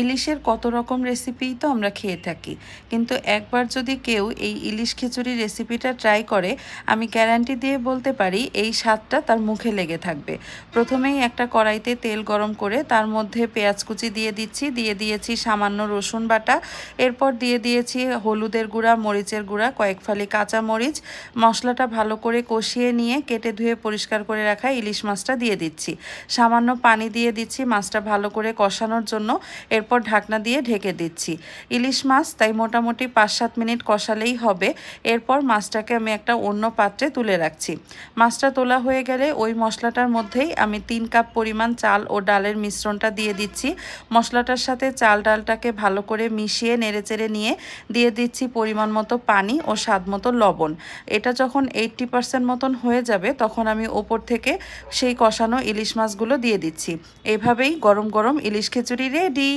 ইলিশের কত রকম রেসিপিই তো আমরা খেয়ে থাকি, কিন্তু একবার যদি কেউ এই ইলিশ খিচুড়ি রেসিপিটা ট্রাই করে, আমি গ্যারান্টি দিয়ে বলতে পারি এই স্বাদটা তার মুখে লেগে থাকবে। প্রথমেই একটা কড়াইতে তেল গরম করে তার মধ্যে পেঁয়াজ কুচি দিয়ে দিয়েছি সামান্য রসুন বাটা, এরপর দিয়ে দিয়েছি হলুদের গুঁড়া, মরিচের গুঁড়া, কয়েক ফালি কাঁচা মরিচ। মশলাটা ভালো করে কষিয়ে নিয়ে কেটে ধুয়ে পরিষ্কার করে রাখা ইলিশ মাছটা দিয়ে দিচ্ছি। সামান্য পানি দিয়ে দিচ্ছি মাছটা ভালো করে কষানোর জন্য। এরপর ঢাকনা দিয়ে ঢেকে দিচ্ছি। ইলিশ মাছ তাই মোটামুটি 5-7 মিনিট কষালেই হবে। এরপর মাছটাকে আমি একটা অন্য পাত্রে তুলে রাখছি। মাছটা তোলা হয়ে গেলে ওই মশলাটার মধ্যেই আমি 3 কাপ পরিমাণ চাল ও ডালের মিশ্রণটা দিয়ে দিচ্ছি। মশলাটার সাথে চাল ডালটাকে ভালো করে মিশিয়ে নেড়েচেড়ে নিয়ে দিয়ে দিচ্ছি পরিমাণ মতো পানি ও স্বাদ মতো লবণ। এটা যখন 80% মতন হয়ে যাবে তখন আমি ওপর থেকে সেই কষানো ইলিশ মাছগুলো দিয়ে দিচ্ছি। এভাবেই গরম গরম ইলিশ খিচুড়ি রেডি।